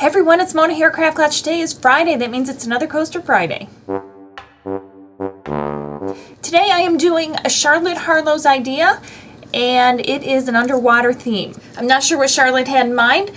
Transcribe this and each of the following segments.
Hey everyone, it's Mona here, Craft Klatch. Today is Friday. That means it's another Coaster Friday. Today I am doing a Charlotte Harlow's idea, and it is an underwater theme. I'm not sure what Charlotte had in mind,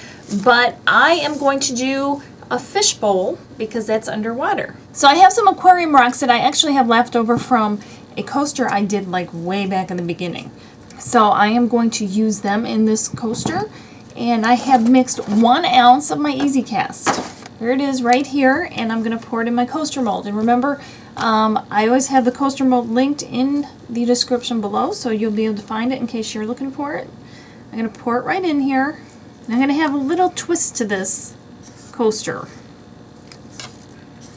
but I am going to do a fishbowl because that's underwater. So I have some aquarium rocks that I actually have left over from a coaster I did like way back in the beginning. So I am going to use them in this coaster. And I have mixed 1 ounce of my Easy Cast. Here it is right here, and I'm going to pour it in my coaster mold. And remember, I always have the coaster mold linked in the description below, so you'll be able to find it in case you're looking for it. I'm going to pour it right in here. And I'm going to have a little twist to this coaster.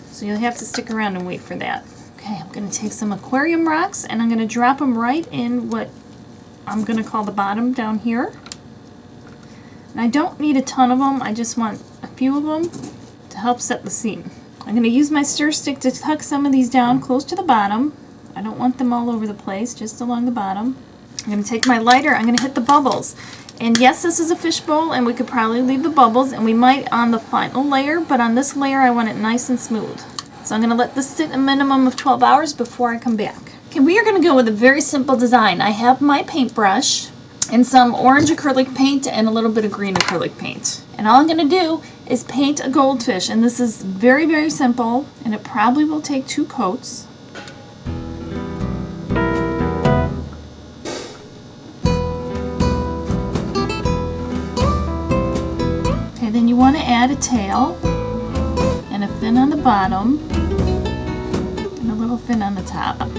So you'll have to stick around and wait for that. Okay, I'm going to take some aquarium rocks, and I'm going to drop them right in what I'm going to call the bottom down here. I don't need a ton of them, I just want a few of them to help set the scene. I'm going to use my stir stick to tuck some of these down close to the bottom. I don't want them all over the place, just along the bottom. I'm going to take my lighter, I'm going to hit the bubbles. And yes, this is a fishbowl, and we could probably leave the bubbles, and we might on the final layer, but on this layer I want it nice and smooth. So I'm going to let this sit a minimum of 12 hours before I come back. Okay, we are going to go with a very simple design. I have my paintbrush and some orange acrylic paint and a little bit of green acrylic paint. And all I'm going to do is paint a goldfish, and this is very, very simple, and it probably will take 2 coats. Okay, then you want to add a tail and a fin on the bottom and a little fin on the top.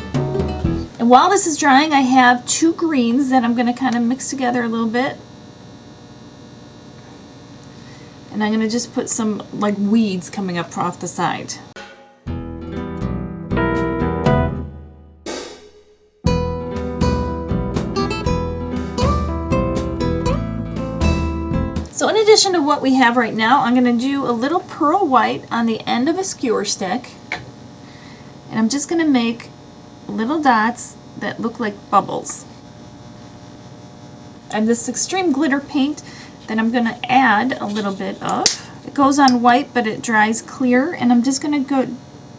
And while this is drying, I have 2 greens that I'm going to kind of mix together a little bit. And I'm going to just put some like weeds coming up off the side. So in addition to what we have right now, I'm going to do a little pearl white on the end of a skewer stick. And I'm just going to make little dots that look like bubbles. I have this extreme glitter paint that I'm going to add a little bit of. It goes on white, but it dries clear, and I'm just going to go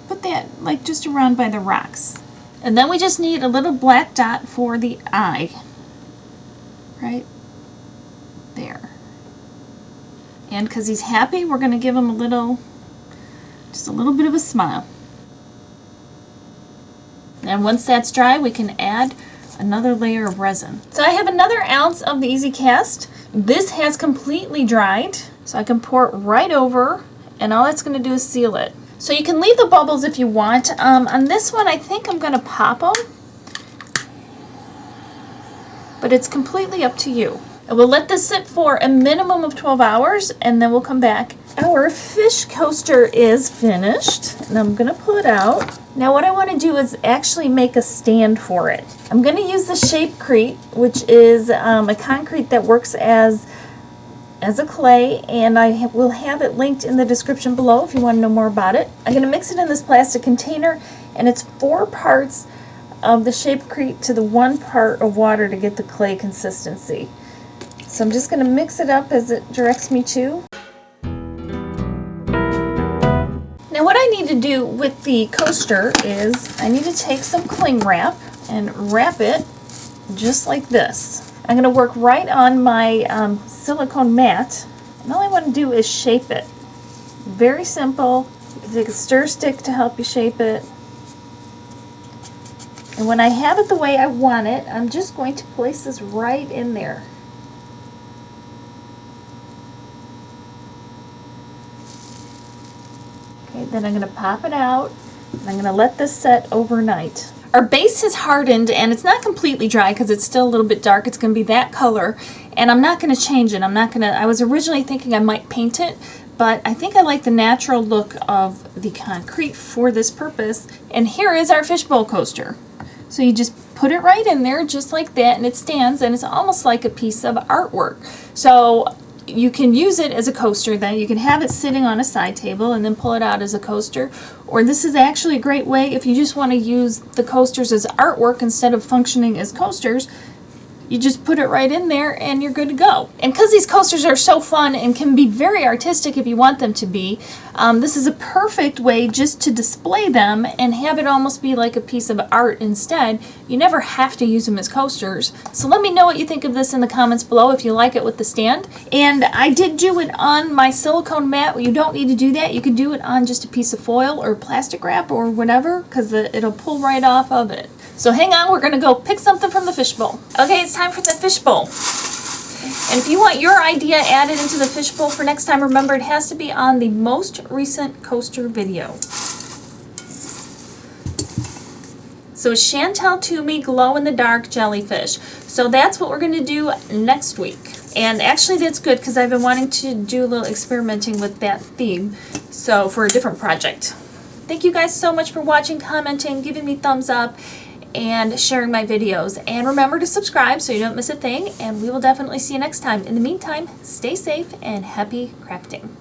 put that like just around by the rocks. And then we just need a little black dot for the eye. Right there. And because he's happy, we're going to give him just a little bit of a smile. And once that's dry, we can add another layer of resin. So I have another ounce of the Easy Cast. This has completely dried, so I can pour it right over, and all that's going to do is seal it. So you can leave the bubbles if you want. On this one, I think I'm going to pop them, but it's completely up to you. And we'll let this sit for a minimum of 12 hours, and then we'll come back. Our fish coaster is finished, and I'm going to pull it out. Now what I want to do is actually make a stand for it. I'm going to use the Shapecrete, which is a concrete that works as a clay, and I will have it linked in the description below if you want to know more about it. I'm going to mix it in this plastic container, and it's 4 parts of the Shapecrete to the 1 part of water to get the clay consistency. So I'm just going to mix it up as it directs me to. Now what I need to do with the coaster is I need to take some cling wrap and wrap it just like this. I'm going to work right on my silicone mat, and all I want to do is shape it. Very simple. You can take a stir stick to help you shape it. And when I have it the way I want it, I'm just going to place this right in there. Then I'm going to pop it out, and I'm going to let this set overnight. Our base has hardened, and it's not completely dry because it's still a little bit dark. It's going to be that color, and I'm not going to change it. I was originally thinking I might paint it, but I think I like the natural look of the concrete for this purpose. And here is our fishbowl coaster. So you just put it right in there just like that, and it stands, and it's almost like a piece of artwork. So you can use it as a coaster, then you can have it sitting on a side table and then pull it out as a coaster. Or this is actually a great way if you just want to use the coasters as artwork instead of functioning as coasters. You just put it right in there and you're good to go. And because these coasters are so fun and can be very artistic if you want them to be, this is a perfect way just to display them and have it almost be like a piece of art instead. You never have to use them as coasters. So let me know what you think of this in the comments below if you like it with the stand. And I did do it on my silicone mat. You don't need to do that. You can do it on just a piece of foil or plastic wrap or whatever, because it'll pull right off of it. So hang on, we're going to go pick something from the fishbowl. Okay, it's time for the fishbowl. And if you want your idea added into the fishbowl for next time, remember it has to be on the most recent coaster video. So Chantel Toomey glow-in-the-dark jellyfish. So that's what we're going to do next week. And actually that's good because I've been wanting to do a little experimenting with that theme. So for a different project. Thank you guys so much for watching, commenting, giving me thumbs up, and sharing my videos. And remember to subscribe so you don't miss a thing, and we will definitely see you next time. In the meantime, stay safe and happy crafting.